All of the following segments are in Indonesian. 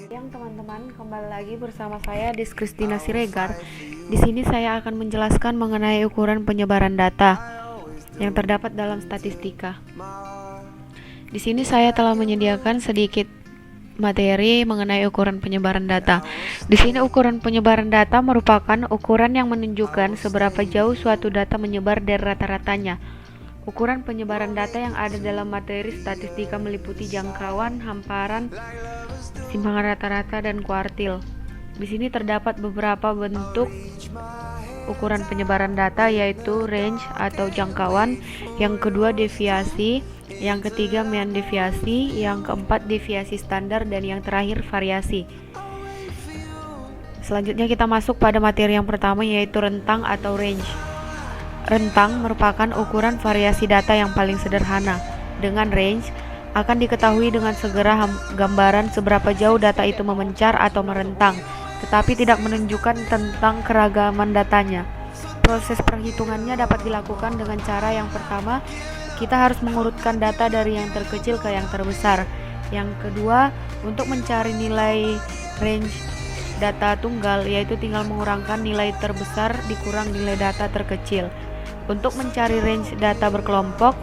Yang teman-teman, kembali lagi bersama saya Christina Siregar. Di sini saya akan menjelaskan mengenai ukuran penyebaran data yang terdapat dalam statistika. Di sini saya telah menyediakan sedikit materi mengenai ukuran penyebaran data. Di sini ukuran penyebaran data merupakan ukuran yang menunjukkan seberapa jauh suatu data menyebar dari rata-ratanya. Ukuran penyebaran data yang ada dalam materi statistika meliputi jangkauan, hamparan, simpangan rata-rata, dan kuartil. Di sini terdapat beberapa bentuk ukuran penyebaran data, yaitu range atau jangkauan, yang kedua deviasi, yang ketiga mean deviasi, yang keempat deviasi standar, dan yang terakhir variasi. Selanjutnya kita masuk pada materi yang pertama, yaitu rentang atau range. Rentang merupakan ukuran variasi data yang paling sederhana. Dengan range, akan diketahui dengan segera gambaran seberapa jauh data itu memencar atau merentang, tetapi tidak menunjukkan tentang keragaman datanya. Proses perhitungannya dapat dilakukan dengan cara yang pertama, kita harus mengurutkan data dari yang terkecil ke yang terbesar. Yang kedua, untuk mencari nilai range data tunggal, yaitu tinggal mengurangkan nilai terbesar dikurang nilai data terkecil. Untuk mencari range data berkelompok,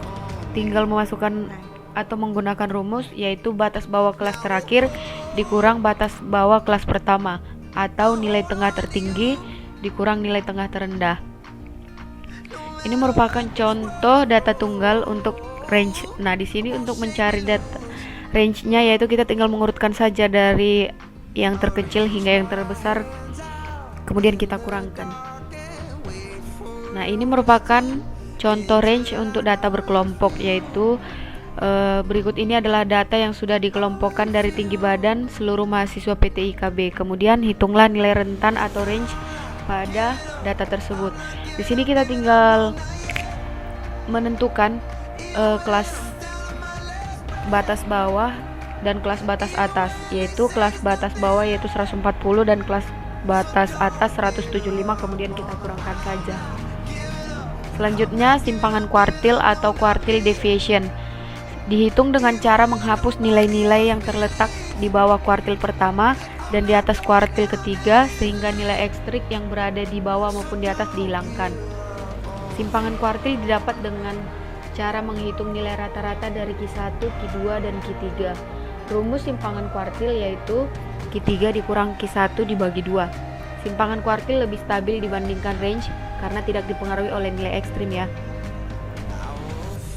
tinggal memasukkan atau menggunakan rumus, yaitu batas bawah kelas terakhir dikurang batas bawah kelas pertama, atau nilai tengah tertinggi dikurang nilai tengah terendah. Ini merupakan contoh data tunggal untuk range. Nah, di sini untuk mencari data range-nya, yaitu kita tinggal mengurutkan saja dari yang terkecil hingga yang terbesar, kemudian kita kurangkan. Nah, ini merupakan contoh range untuk data berkelompok, yaitu berikut ini adalah data yang sudah dikelompokkan dari tinggi badan seluruh mahasiswa PT IKB. Kemudian hitunglah nilai rentan atau range pada data tersebut. Di sini kita tinggal menentukan kelas batas bawah dan kelas batas atas, yaitu kelas batas bawah yaitu 140 dan kelas batas atas 175, kemudian kita kurangkan saja. Selanjutnya, simpangan kuartil atau quartile deviation dihitung dengan cara menghapus nilai-nilai yang terletak di bawah kuartil pertama dan di atas kuartil ketiga, sehingga nilai ekstrik yang berada di bawah maupun di atas dihilangkan. Simpangan kuartil didapat dengan cara menghitung nilai rata-rata dari Q1, Q2, dan Q3. Rumus simpangan kuartil yaitu Q3 dikurang Q1 dibagi 2. Simpangan kuartil lebih stabil dibandingkan range karena tidak dipengaruhi oleh nilai ekstrim ya.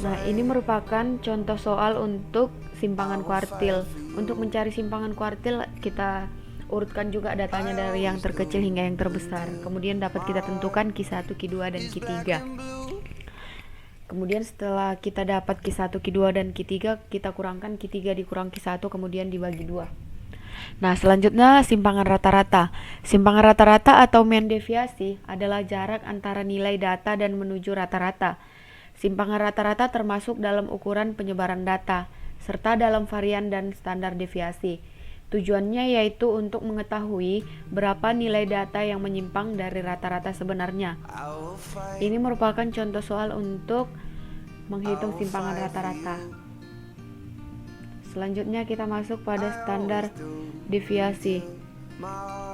Nah, ini merupakan contoh soal untuk simpangan kuartil. Untuk mencari simpangan kuartil, kita urutkan juga datanya dari yang terkecil hingga yang terbesar. Kemudian dapat kita tentukan Q1, Q2, dan Q3. Kemudian setelah kita dapat Q1, Q2, dan Q3, kita kurangkan Q3 dikurang Q1, kemudian dibagi 2. Nah, selanjutnya simpangan rata-rata. Simpangan rata-rata atau mean deviasi adalah jarak antara nilai data dan menuju rata-rata. Simpangan rata-rata termasuk dalam ukuran penyebaran data, serta dalam varian dan standar deviasi. Tujuannya yaitu untuk mengetahui berapa nilai data yang menyimpang dari rata-rata sebenarnya. Ini merupakan contoh soal untuk menghitung simpangan rata-rata. Selanjutnya kita masuk pada standar deviasi.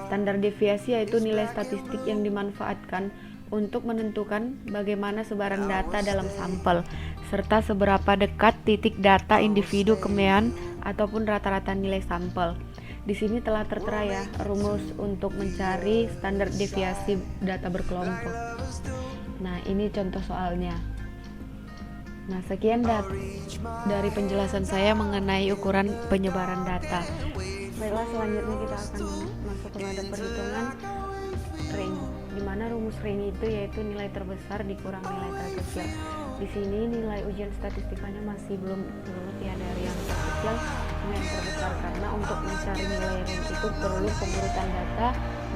Standar deviasi yaitu nilai statistik yang dimanfaatkan untuk menentukan bagaimana sebaran data dalam sampel, serta seberapa dekat titik data individu ke mean ataupun rata-rata nilai sampel. Di sini telah tertera ya rumus untuk mencari standar deviasi data berkelompok. Nah, ini contoh soalnya. Nah, sekian dari penjelasan saya mengenai ukuran penyebaran data. Baiklah, selanjutnya kita akan masuk kepada perhitungan range, di mana rumus range itu yaitu nilai terbesar dikurang nilai terkecil. Di sini nilai ujian statistikanya masih belum turut ya dari yang terkecil ke yang terbesar, karena untuk mencari nilai range itu perlu pengurutan data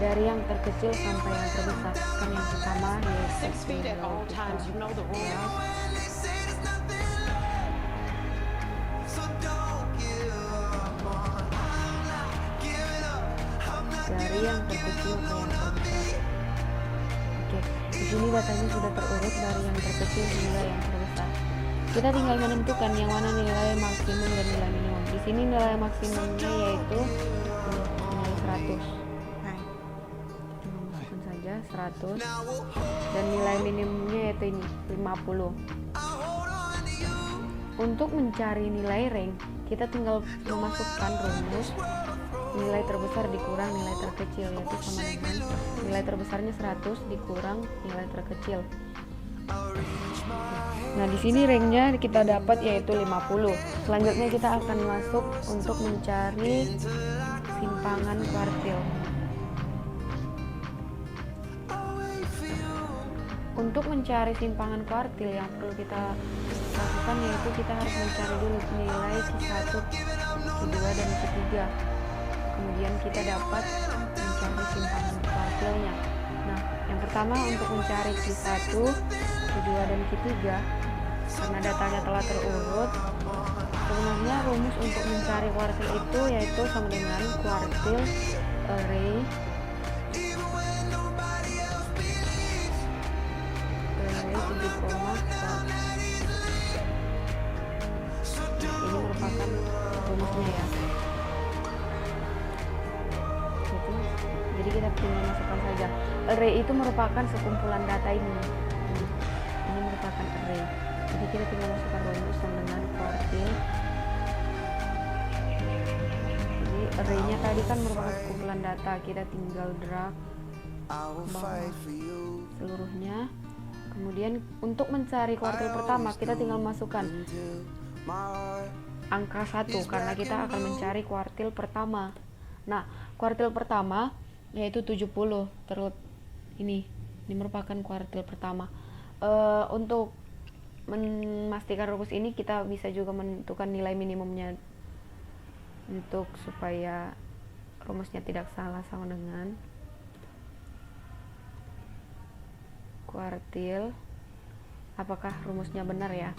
dari yang terkecil sampai yang terbesar. Kan yang pertama yaitu dari yang terkecil ke yang terbesar. Oke, di sini datanya sudah terurut dari yang terkecil hingga yang terbesar. kita tinggal menentukan yang mana nilai maksimum dan nilai minimum. Di sini nilai maksimumnya yaitu nilai 100. Kita masukkan saja 100 dan nilai minimumnya yaitu ini 50. Untuk mencari nilai rank, kita tinggal memasukkan rumus nilai terbesar dikurang nilai terkecil, yaitu sama dengan nilai terbesarnya 100 dikurang nilai terkecil. Nah, di sini ranknya kita dapat yaitu 50. Selanjutnya kita akan masuk untuk mencari simpangan kuartil. Untuk mencari simpangan kuartil yang perlu kita lakukan yaitu kita harus mencari dulu nilai Q1, Q2, dan Q3. Kemudian kita dapat mencari simpangan kuartilnya. Nah, yang pertama untuk mencari Q1, Q2, dan Q3, karena datanya telah terurut, sebenarnya rumus untuk mencari kuartil itu yaitu sama dengan kuartil array ini merupakan rumusnya ya. Jadi kita tinggal masukkan saja. Array itu merupakan sekumpulan data ini. Ini merupakan array. Jadi kita tinggal masukkan rumus sama dengan kuartil. Jadi array-nya tadi kan merupakan sekumpulan data. Kita tinggal drag ke bawah seluruhnya. Kemudian untuk mencari kuartil pertama kita tinggal masukkan angka 1 karena kita akan mencari kuartil pertama. Nah, kuartil pertama yaitu 70. Ini merupakan kuartil pertama. Untuk memastikan rumus ini kita bisa juga menentukan nilai minimumnya untuk supaya rumusnya tidak salah, sama dengan kuartil. Apakah rumusnya benar ya?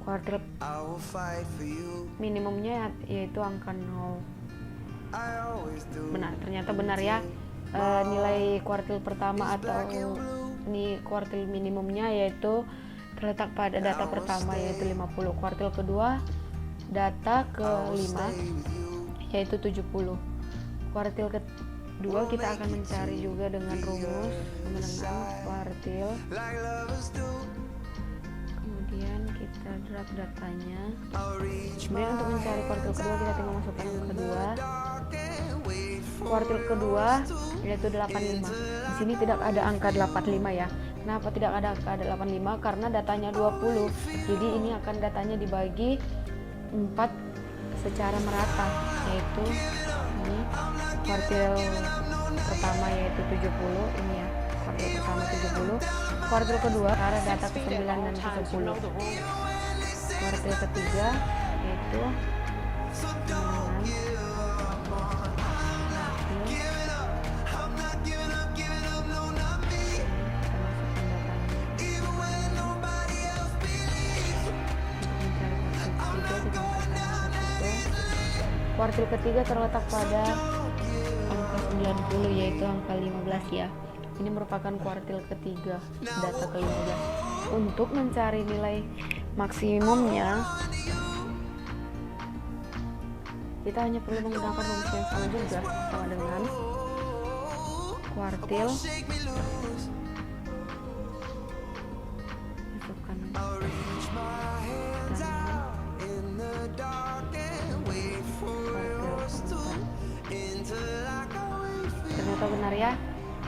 Kuartil minimumnya yaitu angka 0. Benar, ternyata benar ya. Nilai kuartil pertama atau ini kuartil minimumnya yaitu terletak pada data pertama yaitu 50. Kuartil kedua data ke-5 yaitu 70. Kuartil kedua kita akan mencari juga dengan rumus sama dengan kuartil. Kemudian kita drag datanya. Kemudian untuk mencari kuartil kedua kita tinggal masukkan yang kedua. Kuartil kedua yaitu 85. Di sini tidak ada angka 85 ya. Kenapa tidak ada angka 85? Karena datanya 20. Jadi ini akan datanya dibagi 4 secara merata, yaitu ini kuartil pertama yaitu 70, ini ya kuartil pertama 70, kuartil kedua karena data ke-9 dan ke-10, kuartil ketiga yaitu kuartil ketiga terletak pada angka 90 yaitu angka 15 ya. Ini merupakan kuartil ketiga, data ke-15. Untuk mencari nilai maksimumnya kita hanya perlu menggunakan rumus yang sama juga, sama dengan kuartil masukkan ternyata benar ya,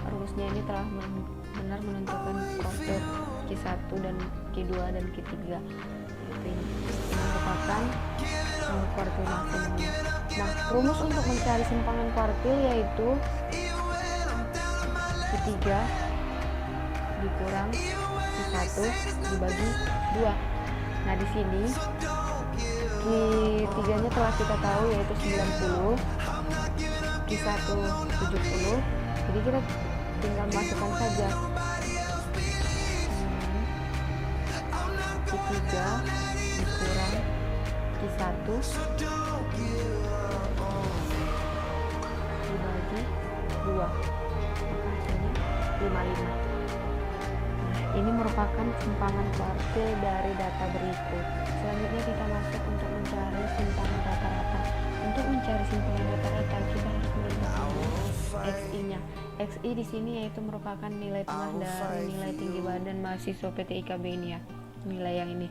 rumusnya ini telah benar menentukan kuartil Q1 dan Q2 dan Q3. Ini merupakan kuartil maksimum. Nah, rumus untuk mencari simpangan kuartil yaitu Q3 dikurang Q1 dibagi 2. Nah, di sini Q3-nya telah kita tahu yaitu 90, Q1 70. Jadi kita tinggal masukkan saja Q3 dikurang Q1 dibagi 2. Maka hasilnya 70. Nah, ini merupakan simpangan kuartil dari data berikut. Selanjutnya kita masuk untuk mencari simpangan rata-rata. Untuk mencari simpangan rata-rata kita harus melihat XI-nya. XI di sini yaitu merupakan nilai tengah dari nilai tinggi badan mahasiswa PT IKB ini ya. Nilai yang ini.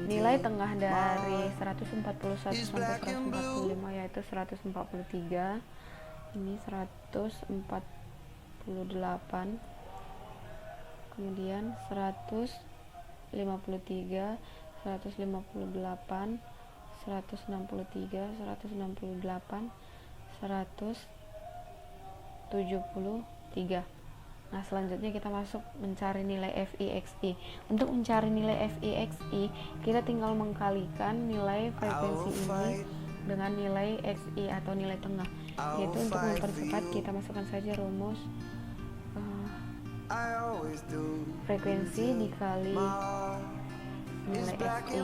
Nilai tengah dari 141 sampai 145 yaitu 143. Ini 148. Kemudian 153, 158, 163, 168, 173. Nah, selanjutnya kita masuk mencari nilai FIXI. Untuk mencari nilai FIXI, kita tinggal mengkalikan nilai frekuensi ini dengan nilai XI atau nilai tengah. Yaitu untuk mempercepat kita masukkan saja rumus frekuensi dikali nilai XI.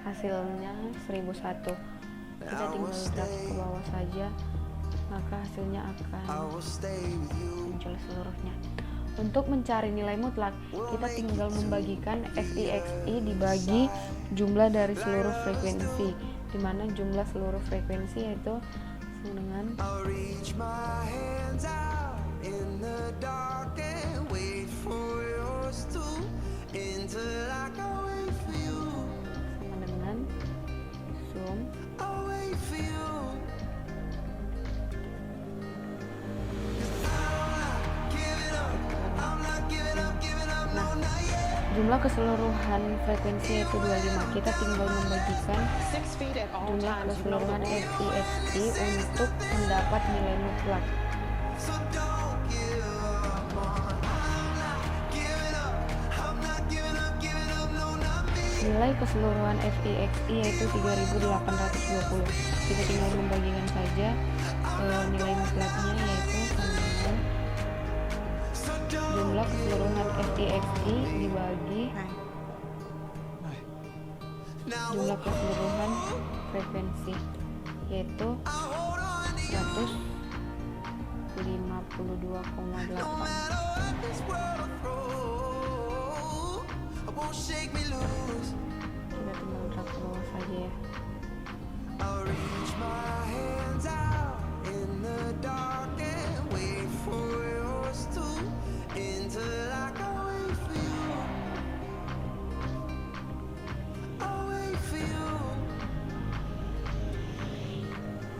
Hasilnya 1001. Kita tinggal drag ke bawah saja, maka hasilnya akan muncul seluruhnya. Untuk mencari nilai mutlak, kita tinggal membagikan FIXI dibagi jumlah dari seluruh frekuensi, di mana jumlah seluruh frekuensi yaitu sama dengan sum jumlah keseluruhan frekuensi yaitu 25. Kita tinggal membagikan jumlah keseluruhan FIXI untuk mendapat nilai mutlak. Nilai keseluruhan FIXI yaitu 3820. Kita tinggal membagikan saja nilai mutlaknya yaitu jumlah keseluruhan FIXI dibagi jumlah keseluruhan frekuensi yaitu 152,8. Kita tinggal drag ke bawah saja ya.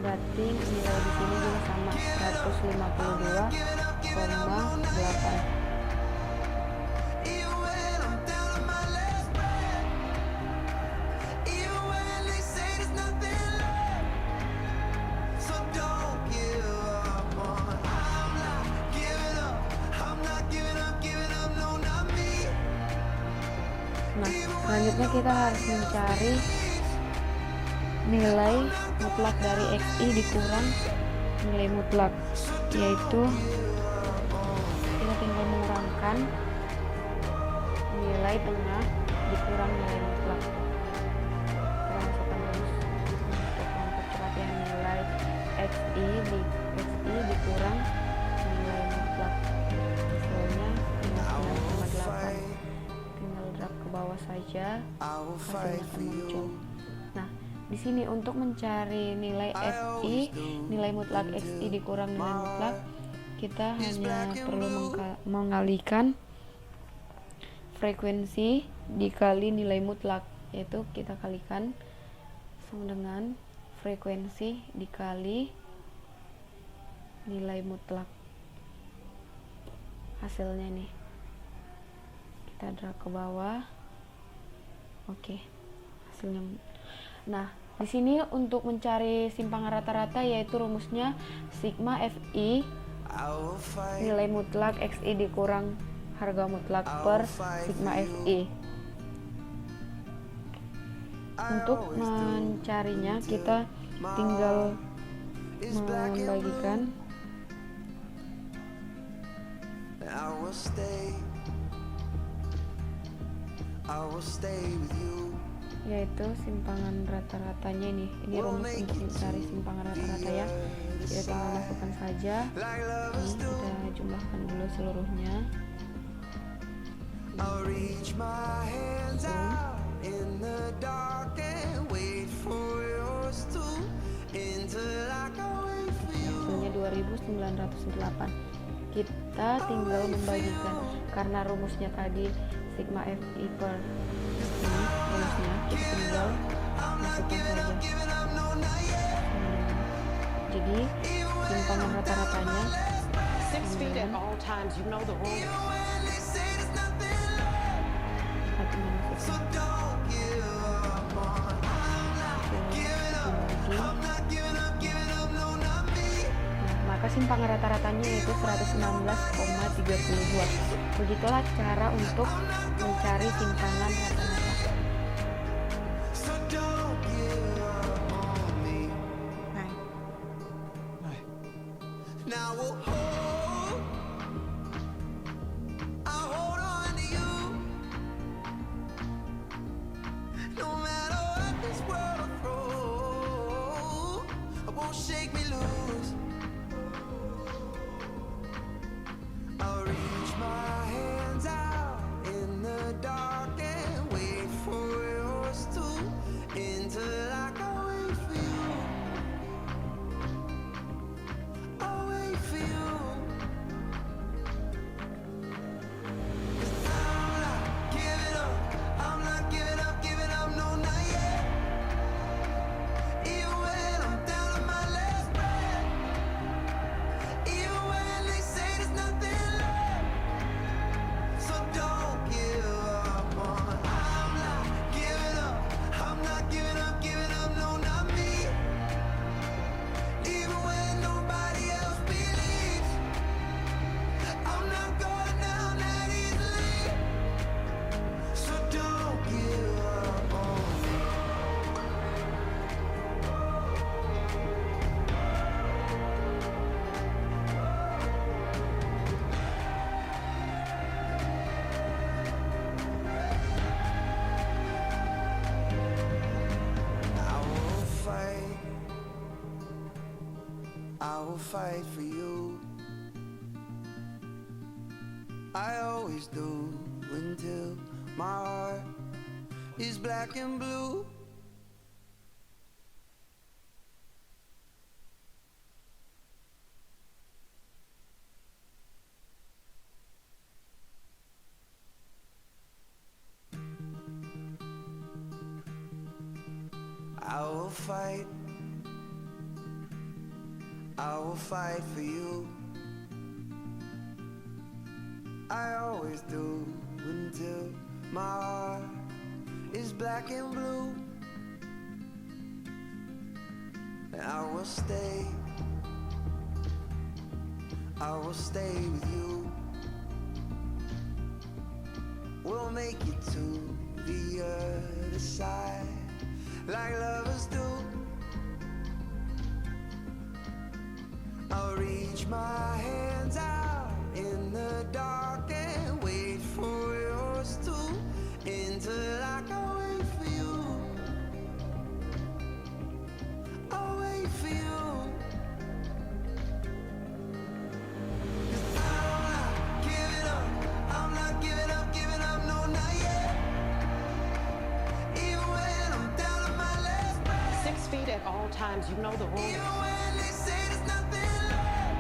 Berarti nilai di sini juga sama 152,8. Nah, selanjutnya kita harus mencari nilai mutlak dari XI dikurang nilai mutlak, yaitu kita tinggal mengurangkan nilai tengah dikurang nilai mutlak. Kita masukkan rumus untuk mempercepat ya, nilai XI dikurang nilai mutlak. Hasilnya 9,8. Tinggal drag ke bawah saja, hasilnya akan muncul. Nah, di sini untuk mencari nilai FI, nilai mutlak XI dikurang nilai mutlak, kita hanya perlu mengalikan frekuensi dikali nilai mutlak, yaitu kita kalikan sama dengan frekuensi dikali nilai mutlak. Hasilnya nih, kita drag ke bawah. Oke, hasilnya. Nah, di sini untuk mencari simpangan rata-rata yaitu rumusnya sigma FI nilai mutlak XI dikurang harga mutlak per sigma FI. Untuk mencarinya kita tinggal membagikan yaitu simpangan rata-ratanya ini rumus untuk mencari simpangan rata-rata ya. Kita tinggal masukkan saja. Ini kita jumlahkan dulu seluruhnya. Hasilnya 2908. Kita tinggal membagikan, karena rumusnya tadi sigma fi per ini rumusnya, kita tinggal masukkan saja. Jadi simpangan rata-ratanya 6 feet at all times, you know the rules. Maka simpangan rata-ratanya yaitu 116,32. Begitulah cara untuk mencari simpangan rata-rata. Shake me loose. I'll reach my hands out in the dark and wait for yours to until I can wait for you. I'll wait for you. 'Cause I'm not giving up. I'm not giving up, giving up, no, not yet. Even when I'm down to my last breath, even when they say there's nothing left, so don't give up on. I'm not giving up. I'm not giving up, giving up, no, not me. Even when nobody else believes, I'm not going down that easily. So don't give up on me. I will fight for you. I always do until my heart is black and blue. I will fight. I will fight for you. I always do until my heart is black and blue. And I will stay. I will stay with you. We'll make it to the other side like lovers do. I'll reach my hands out in the dark and wait for yours to until I can wait for you. I'll wait for you. 'Cause I'm not giving up. I'm not giving up, giving up, no, not yet. Even when I'm down to my last breath. 6 feet at all times, you know the rules. Even when they say there's nothing left,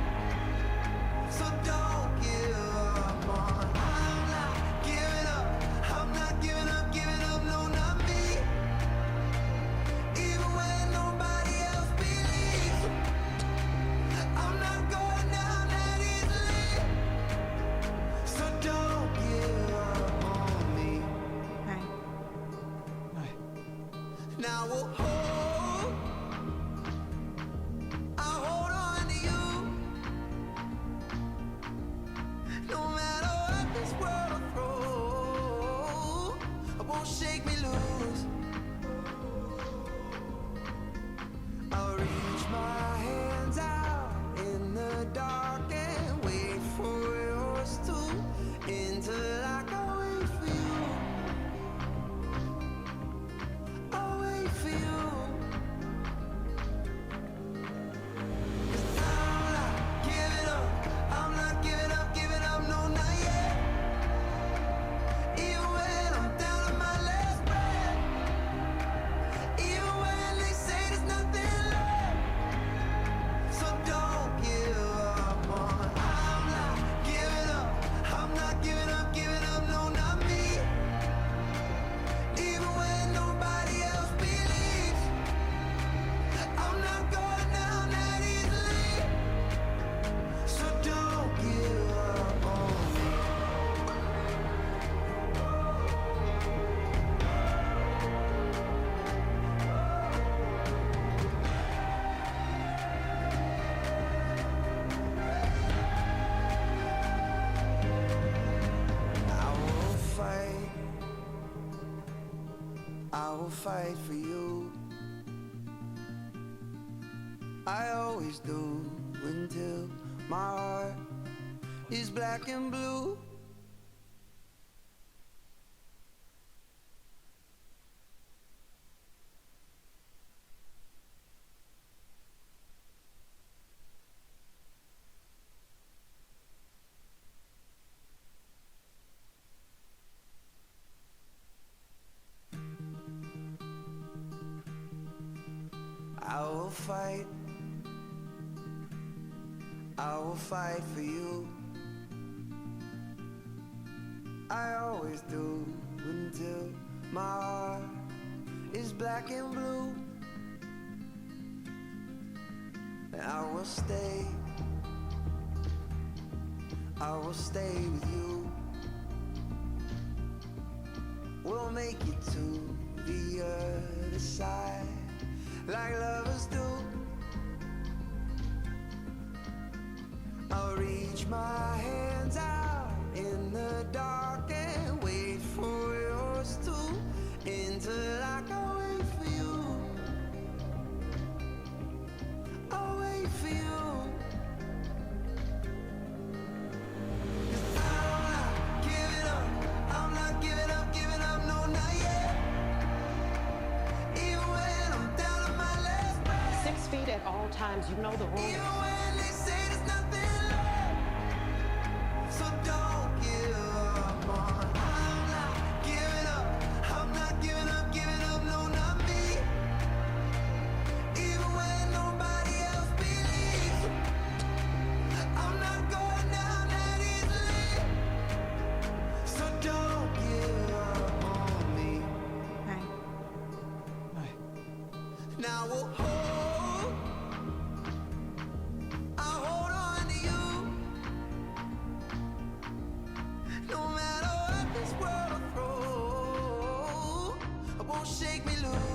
so don't give up on. I'm not giving up. I'm not giving up, giving up, no, not me. Even when nobody else believes, I'm not going down that easily. So don't give up on me. Now we'll hold. I'll hold on to you. No matter what this world throws, it won't shake me loose. I'll reach my hands out in the dark and wait for yours to until I can wait for you. I'll wait for you. 'Cause I will fight for you. I always do until my heart is black and blue. I will fight. I will fight for you. I always do until my heart is black and blue. And I will stay. I will stay with you. We'll make it to the other side like lovers do. I'll reach my hands out in the dark and wait for yours to interlock. I'll wait for you. I'll wait for you. 'Cause I'm not giving up. I'm not giving up, no, not yet. Even when I'm down to my last breath. 6 feet at all times. You know the rules. Even when they say there's nothing left. So don't give up on. I'm not giving up. I'm not giving up, no, not me. Even when nobody else believes. I'm not going down that easily. So don't give up on me. Now we'll I'll hold on to you. No matter what this world throws, it won't shake me loose.